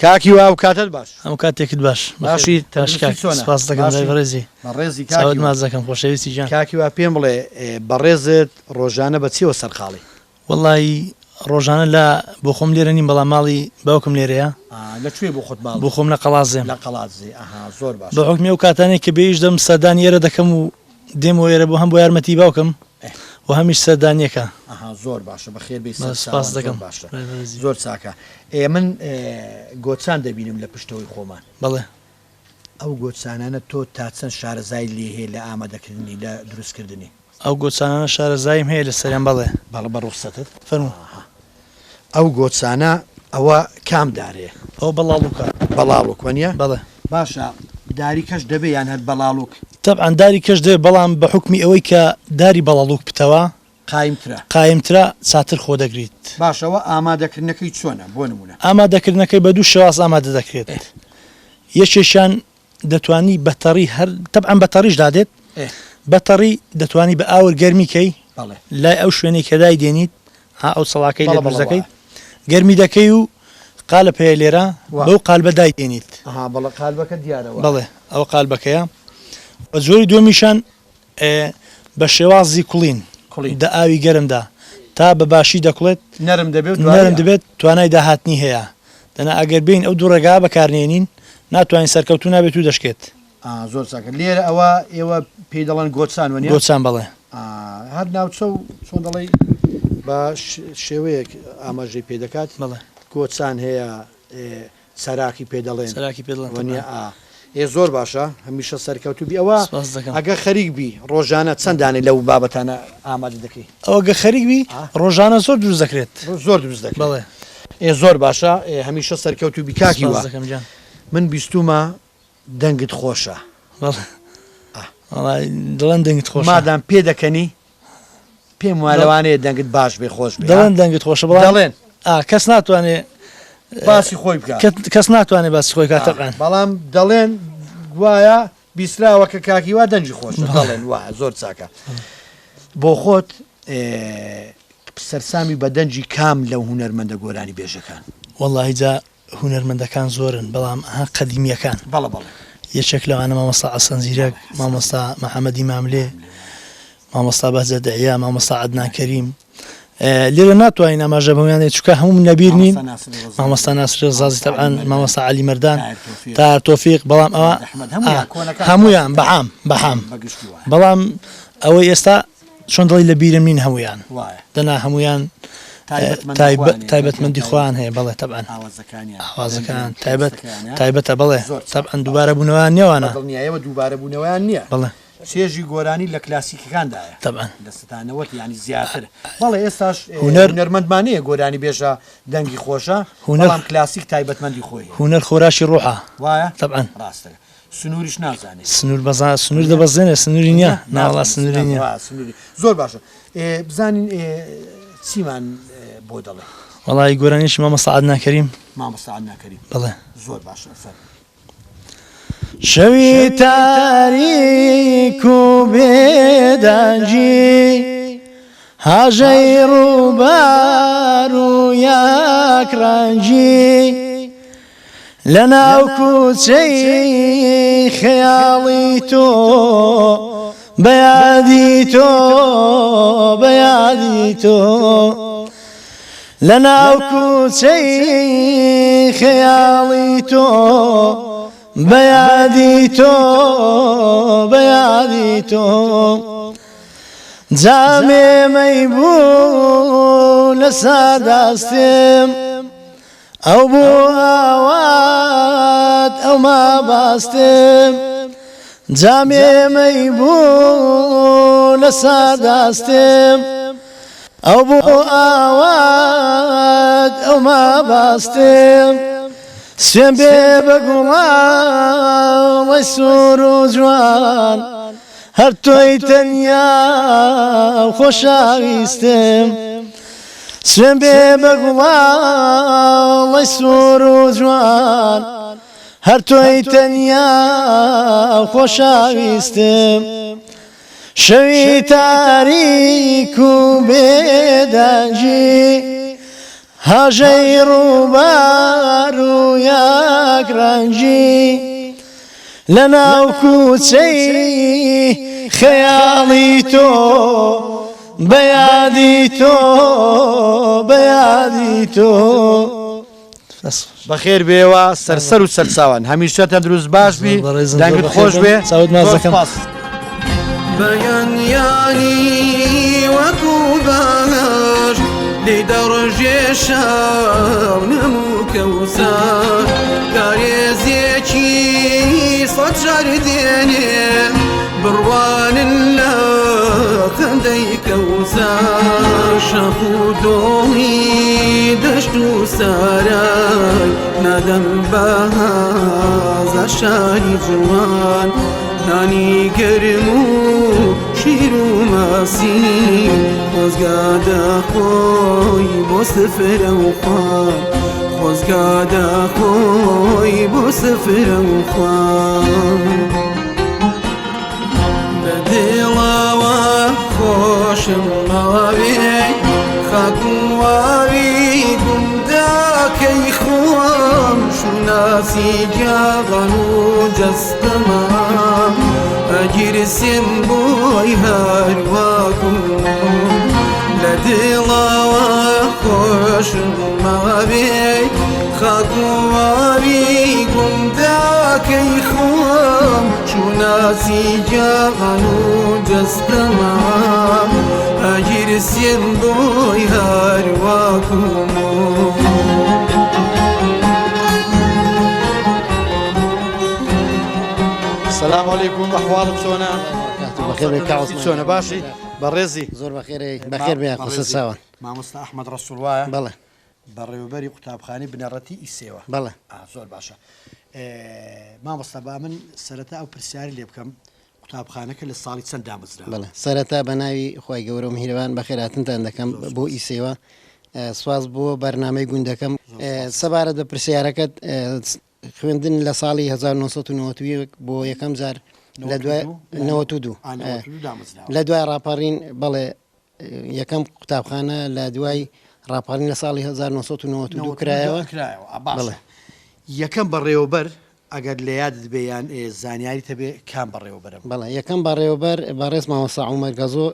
کاکی وا و کاتت باش ئەم کاتێکت باش باشی باش کاک سپاس دەکەم ڕێزی بەڕێزی چاوت کاکی ماز دەکەم خۆشەویستی جان کاکی وا پێم بڵێ بەڕێزت ڕۆژانە بە چیوە سەرخاڵی وەڵی ڕۆژانە لە بۆ خۆم لێرە نیم بەڵام ماڵی باوکم لێرەیە لەکوێ بۆ خۆت ماڵ بۆ خۆم لە قەڵازێم لە قەڵاتزێ زۆر باش بە حکمی و کاتانێک کە بێیش دەم سەردانی ئێرە دەکەم و دێمەوە ئێرە بۆ هەم بۆ یارمەتی باوکم و هەمیش سەردانیەکە زۆر باشە بە خێر بێ سپاس دەکەم باشە زۆر چاکە من گۆچان دەبینم لە پشتەوەی خۆمان بەڵێ ئەو گۆچانانە تۆ تا چەند شارەزای لێ هەیە لە ئامادەکردنی لە دروستکردنی ئەو گۆچانانە شارەزایم هەیە لە سەریان بەڵێ بەڵە بە ڕوخسەتت فەرموو ئەو گۆچانە ئەوە کام دارێ ئەو بەڵاڵوکە بەڵاڵوک وەنیە بەڵێ باشە داری کەش دەبێ یان هەر بەڵاڵوک طبعا داری کەش دەبێ بەڵام بە حکمی ئەوەی کە داری بەڵاڵوک بتەوە قایمترە چاتر خۆ دەگریت باشەوە ئامادەکردنەکەی چۆنە بۆ نمونە ئامادەکردنەکەی بە دوو شێواز ئامادە دەکرێت یەکێشیان دەتوانی بەتەڕی هەر طبعا بەتەڕیش دادێت بەتەڕی دەتوانی بە ئاور گەرمیکەی لای ئەو شوێنەی کەدای دێنیت ئەو سەڵاکەی لە دروستەکەی گەرمی دەکەی و قالە پێ لێرە بەو قالبە دای دێنیت بەڵە قالبەکە دیارەوە بەڵێ ئەوە قالبەکەیە بە زۆری دومیشان بە شێوازی کوڵین دە ئاوی گەرمدا تا بە باشی دەکڵێت نەرم دەبێت توانای داهاتنی هەیە دەنا ئەگەر بین ئەو دوو ڕێگا بەکارنێنین ناتوانین سەرکەوتو نابێت و دەشکێت زۆر چاکە لێرە ئەوە ئێوە پێی دەڵێن گۆچان وەنیە گۆچان بڵێ هەر ناوچە و چۆن دەڵێ بە شێوەیەک ئاماژەی پێ دەکات گۆچان هەیە سەراکی پێ دەڵێن وەنیە زۆر باشە هەمیشە سەرکەوتو بی ئەوە ئەگە خەریک بی ڕۆژانە چەندانێ لەو بابەتانە ئامادە دەکەی ئەوە گە خەریک بی ڕۆژانە زۆر دروست دەکرێت زۆر دروست دەکرێت بڵێ زۆر باشە هەمیشە سەرکەوتو بی کاکی وە من بیستومە دەنگت خۆشە دڵێن دەنگت خۆش مادام پێ دەکەنی پێم وانەوانەیە دەنگت باش بێ خۆش دەڵێن دەنگت خۆشە بڵێن کەس ناتوانێت باسی خۆی بکات کەس ناتوانێت باسی خۆی کاتەقان بەڵام دەڵێن گوایە بیسراوە کە کاکی وا دەنجی خۆش دەڵێن وایە زۆر چاکە بۆ خۆت سەرسامی بە دەنجی کام لەو هونەرمەندە گۆرانی بێژەکان وەڵڵاهی جا هونەرمەندەکان زۆرن بەڵام قەدیمیەکان یەکێک لەوانە مامۆستا حەسەن زیرەک مامۆستا محەممەدی ماملێ مامۆستا بەهجە دەعیا مامۆستا عەدنان کەریم لێرە ناتوانین ئاماژە بەویانێت چکە هەموو نەبیر نین مامۆستا ناسر ڕزازی تەبعاً مامۆستا عەلی مەردان تاهەر تۆفیق بەڵام ئەوە هەمویان بەحام بەڵام ئەوەی ئێستا چۆن دڵی لە بیرم نین هەمویان دەنا هەمویان تایبەتمەندی خۆیان هەیە بەڵێ تەبعاً ئاوازەکان تایبەتە بڵێ تەبعاً دووبارە بوونەوەیان نێوانە دووبارە بوونەوەیان نییە بڵێ چێژی گۆرانی لە کلاسیکەکاندایە تەبعاً لە ستانەوەت ینی زیاتر بەڵێ ئێستاش هونەرمەندمانەیە گۆرانی بێژە دەنگی خۆشە بەڵام کلاسیک تایبەتمەندی خۆی هونەر خۆراشی ڕوحە وایە تەبعاً ڕاستە سنووریش نازانێت سنوور بەزان سنوور دەبەزێنێ سنووری نییە ناوڵا سنووری نییە زۆر باشە بزانین چیمان بۆ دەڵێ وەڵی گۆرانیشی مامۆستا عەدنان کەریم مامۆستا عەدنان کەریم بڵێ زۆر باشە شەوی تاریک و بێدەنجی هاژەی ڕووبار و یاکڕەنجی لە ناو کوچەی خەیاڵی تۆ بەیادی تۆ لە ناو کوچەی خەیاڵی تۆ بەیادی تۆ جامێمەی بوو لە ساداستم ئەو بوو ئاوات ئەو ما باستم جامێمەی بوو لە ساداستم ئەو بوو ئاوات ئەو ما باستم سوێن بێ بە گوڵاڵی سوور و جوان هەر تۆی تەنیا خۆشەویستم سوێن بێ بە گوڵاڵی سوور و جوان هەر تۆی تەنیا خۆشەویستم شەوی تاریک و بێدەنجی هاژەی ڕووبار و ڕەنگی لە ناو کوچەی خەیاڵی تۆ بەیادی تۆ بەیادی تۆ بەخێر بێەوە سەرسەر و سەرچاوان هەمیشە تەندروست باش بی دەنگت خۆش بێ چاوت ماز دەکەم بەیانیانی وەکو باش لێ دەڕژێ شاو نەموو کەوسار کارێزیەکی سەد شار دێنێ بڕوانن لە خەندەی کەوسار شەق و دۆڵی دەشت و سارای نادەم بەهازە شاری جوان نانی گەرم و شیر و ماسی خۆزگا دەخۆی بۆ سفرە و خوان خۆزگا دەخۆی بۆ سفرە و خوان بەدڵەوە خۆشم ماوێ خاک و واوی گونداکەی خۆم شوناسی گیاغان و جەستەما ئەگیرسێم بۆی هەروەکوم لە دڵەوە خۆشم ماوێ خاک و واوی گونداکەی خۆم شوناسی گیاغان و جەستەما ئەگیرسێم بۆی هەروەکوم سلام علیکم ئەحواڵت چۆنە چۆنە باشی بەڕێزی زۆر بەخێر بێ قسە چاوە مامۆستا ئەحمەد ڕەسوڵ وایە بەڵێ بەڕێوەبەری قوتابخانەی بنەڕەتی ئیسێوە بەڵێ زۆر باشە مامۆستا با من سەرەتا ئەو پرسیاری لێ بکەم قوتابخانەکە لە ساڵی چەند دامەزرا بەڵێ سەرەتا بە ناوی خۆی گەورە و میهرەبان بەخێراتنتان دەکەم بۆ ئیسێوە سواز بۆ بەرنامەی گوندەکەم سەبارەت بە پرسیارەکەت خوێندن لە ساڵی 1990 بۆ یەکەم جار لە دوای 92 لە دوای ڕاپەڕین بەڵێ یەکەم قوتابخانە لە دوای ڕاپەڕین لە ساڵی 1992 کرایەوە بڵێ یەکەم بەڕێوەبەر ئەگەر لە یادت بێیان زانیاری هەبێ کام بەڕێوەبەرم بەڵێ یەکەم بەڕێوەبەر بەڕێز مامۆستا عومەر گەزۆ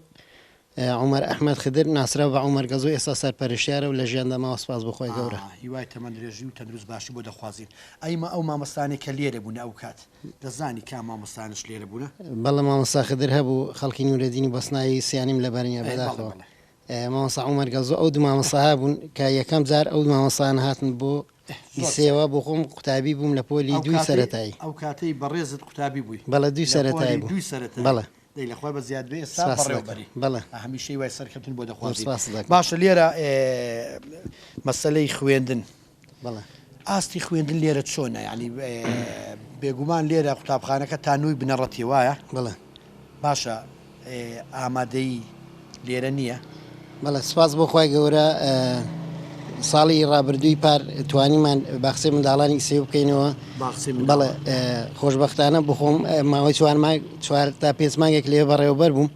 عومەر ئەحمەد خدر ناسرا بە عومەر گەزۆ ئێستا سەرپەرشتیارە و لە ژیاندا ماوە سپاس بخۆی گەورە هیوای تەمەندرێژی و تەندروست باشی بۆ دەخوازیین ئەیمە ئەو مامۆستانی کە لێرە بوون ئەو کات دەزانی کام مامۆستانش لێرە بوونە بەڵێ مامۆستا خدر هەبوو خەڵکی نورەدینی بەسنایی سیانیم لە بەرنیا بەداخەوە مامۆستا عومەر گەزۆ ئەو دوو مامۆستا هەبوون کە یەکەم جار ئەو مامۆستان هاتن بۆ ئیسێوە بۆ خۆم قوتابی بووم لە پۆلی دوی سەرەتایی ئەو کاتەی بەڕێزت قوتابی بووی بەڵێ دوی سەرەتایی بوو بەڵێ لەخوای بە زیاد بێ ئێستا بەڕێوەبەری بەڵێ هەمیشەی وای سەرکەوتن بۆ دەخوازی باشە لێرە مەسەلەی خوێندن بەڵێ ئاستی خوێندن لێرە چۆنە ینی بێگومان لێرە قوتابخانەکە تانووی بنەڕەتی وایە بڵێ باشە ئامادەی لێرە نییە بەڵێ سپاس بۆ خی گەورە ساڵی ڕابردووی پار توانیمان باخسێ منداڵانی ئیسێ بکەینەوە بەڵێ خۆشببختانە بخۆم ماوەی چوار تا پێنج مانگێک لێ بەڕێوەبەر بووم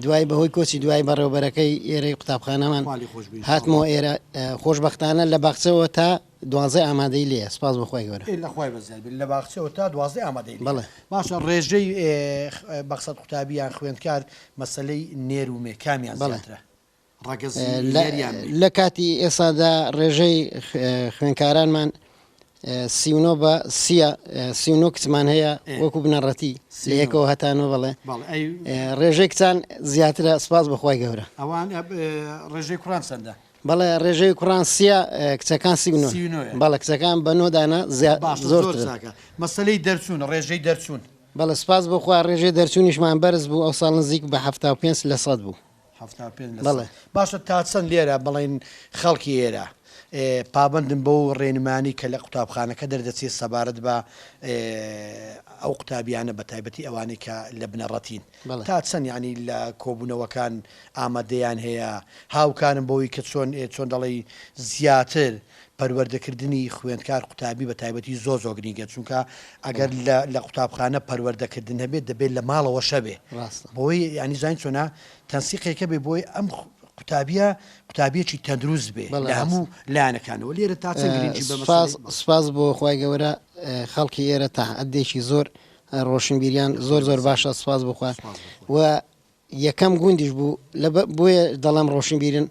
دوای بەهۆی کۆچی دوای بەڕێوەبەرەکەی ئێرەی قوتابخانەمان هاتمەوە ئێرە خۆشببختانە لە باخچەوە تا دوازە ئامادەی لێ سپاس بەخوای گەورە لەخوای بەزیاد لە باخچەوە تا دوازە ئامادەی بڵێ باشە ڕێژەی بەخسەد قوتابیان خوێندکار مەسلەی نێرومێ کامیان زیاترە لە کاتی ئێسادا ڕێژەی خوێنکارانمان 39 بە 39 کچمان هەیە وەکو بنەڕەتی لە یەکەوە هەتانەوە بڵێ ڕێژەی کچان زیاترە سپاس بەخوای گەورە ئەوان ڕێژەی کوڕان چەندە بەڵێ ڕێژەی کوڕان کچەکان 39 بەڵێ کچەکان بە 9 دانە زۆر مەسلەی دەرچوون ڕێژەی دەرچوون بەڵێ سپاس بخوا ڕێژەی دەرچوونیشمان بەرز بوو ئەو ساڵ نزیک بە 75% بوو بەڵێ باشە تا چەند لێرە بڵێن خەڵکی ئێرە پابندم بۆ ڕێنمانی کە لە قوتابخانەکە دەردەچێت سەبارەت بە ئەو قوتابیانە بە تایبەتی ئەوانەی کە لە بنەڕەتین تا چەند ینی لە کۆبوونەوەکان ئامادەیان هەیە هاوکارم بۆی کە چۆن دەڵێ زیاتر پەروەردەکردنی خوێندکار قوتابی بە تایبەتی زۆ گرنگە چونکە ئەگەر لە قوتابخانە پەروەردەکردن هەبێت دەبێت لە ماڵەوە شەبێ بۆی ینی زین چۆنا تەنسیقێکە بێ بۆی ئەم قوتابیەکی تەندروست بێ لە هەموو لایەنەکانەوە لێرە تا چەند گرنگی بە سپاس بۆ خی گەورە خەڵکی ئێرە تا عەدێکی زۆر ڕۆشنبیریان زۆر باشە سپاس بخوا و یەکەم گوندیش بوو بۆیە دەڵام ڕۆشنبیرن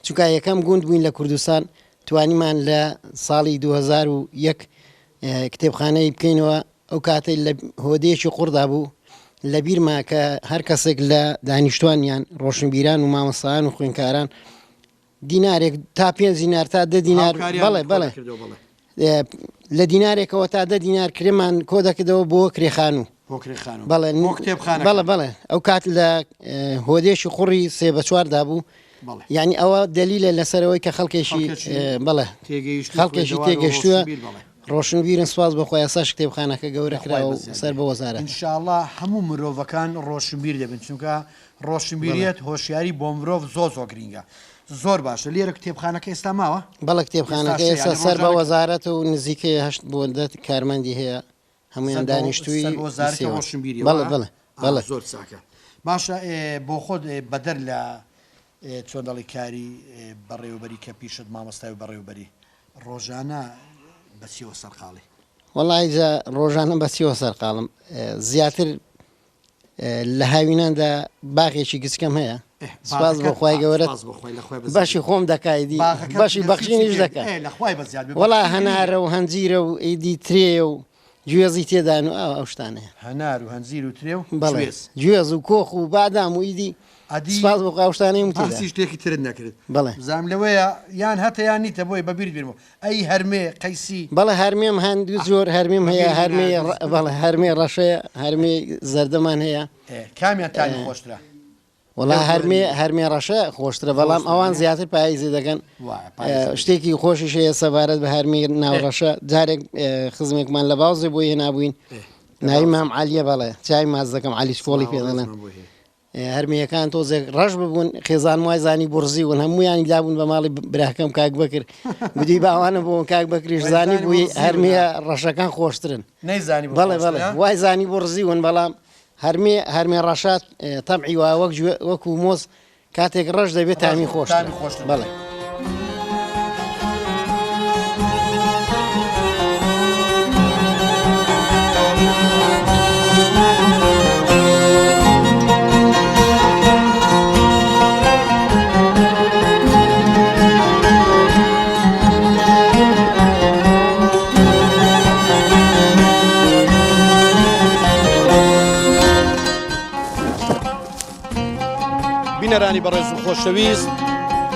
چونکە یەکەم گوند بووین لە کوردستان توانیمان لە ساڵی 2001 کتێبخانەی بکەینەوە ئەو کاتەی لە هۆدەیەکی قوڕدا بوو لە بیرما کە هەر کەسێک لە دانیشتوانیان ڕۆشنبیران و مامۆستایان و خوێندکاران دینارێک تا 5 دینار تا 10 دینار بەڵێ لە دینارێکەوە تا 10 دینار کرێمان کۆ دەکردەوە بۆ کرێخان و بەڵێ ئەو کات لە هۆدێشی قوڕی 3 بە 4دا بوو یعنی ئەوە دلیلە لەسەرەوەی کە خەڵکێکی بەڵێ خەڵکێکی تێگەشتووە ڕۆشنبیرن سواز بەخۆی ئەساش کتێبخانەکە گەورە کراوە سەر بە وەزارە ئینشاءڵڵا هەموو مرۆڤەکان ڕۆشنبیر دەبن چونکە ڕۆشنبیریەت هۆشیاری بۆ مرۆڤ زۆر گرینگە زۆر باشە لێرە کتێبخانەکە ئێستا ماوە بەڵە کتێبخانەکە ئێستا سەر بە وەزارەت و نزیکەی 8 بۆ 10 کارمەندی هەیە هەمویان دانیشتووی ڕۆشنبیری بەڵێ زۆر چاکە باشە بۆ خۆت بەدەر لە چۆن دەڵی کاری بەڕێوەبەری کە پیشت مامۆستای و بەڕێوەبەری ڕۆژانە بەچیەوە سەرقاڵی وەڵای ڕۆژانە بەچیەوە سەرقاڵم زیاتر لە هاویناندا باغێکی گچکەم هەیە سپاس بۆ خی گەورە باشی خۆم دەکایدی باشی بەخشینیش دەکات وەڵا هەنارە و هەنجیرە و ئیدی ترێ و گوێزی تێدان و ئەو شتانەیە هەنار و هەنجیر و ترێ و گوێز و کۆخ و بادام و ئیدی سپاس بۆ قاوشتانەی متی شتێکی ترت نەکرد بەڵێ زام لەوەیە یان هەتە یان نیتە بۆی بەبییر بێنەوە ئەی هەرمێ قەیسی بەڵێ هەرمێم هەندوو زۆر هەرمێم هەیە هەرمێ بەڵێ هەرمێ ڕەشەیە هەرمێ زەردەمان هەیە کامیان تانی خۆشترە وڵا هەرمێ ڕەشە خۆشترە بەڵام ئەوان زیاتر پاییزی دەکەن شتێکی خۆشیش هەیە سەبارەت بە هەرمی ناوڕەشە جارێک خزمێکمان لە باوزێ بۆی هێنابووین ناوی مام عالیە بەڵێ چای ماز دەکەم علی سکۆڵی پێ دەڵێن هەرمیەکان تۆزێک ڕەش ببوون خێزان وای زانی بورزی ون هەمویانی دابوون بە ماڵی براکەم کاک بەکر گوتی باوانە بۆ کاک بەکریش زانی بووی هەرمیە ڕەشەکان خۆشترن بەڵێ وای زانی بورزی ون بەڵام هەرمێ ڕەشات تەمعی وا وەکو مۆز کاتێک ڕەش دەبێت تامی خۆش بەڵێ بینەرانی بەڕێز و خۆشەویست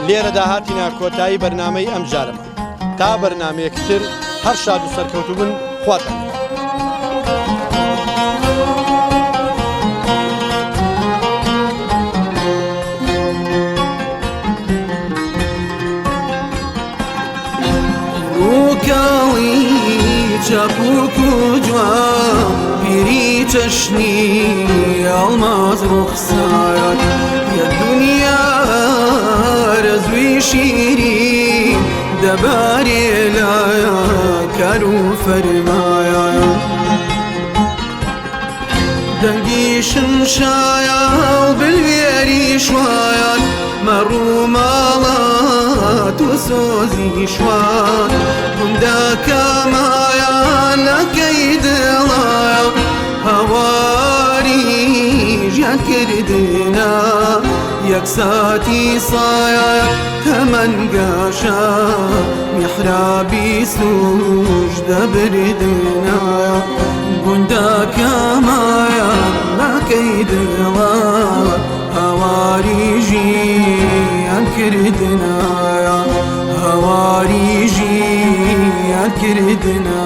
لێرە داهاتینە کۆتایی بەرنامەی ئەم جارەمە تا بەرنامەیەکتر هەر شاد و سەرکەوتوو بن خواتان ڕووکاڵی چاپوک و جوان پیری چەشنی ئەڵماز ڕوخسار دنیا رەزوی شیری دەبارێ لایە کار و فەرمایە دەنگی شنشایە و بلوێری شوایان مەڕوو ماڵات و سۆزی شوان گوندەکە مایان نەکەی دڵایە هەواری ژیان کردنە یەکساتی سایە تەمەنگەشە میحرابی سوش دەبردنە گوندەکە مایان نەکەی دڵە هەواری ژیان کردنە هەواری ژیان کردنە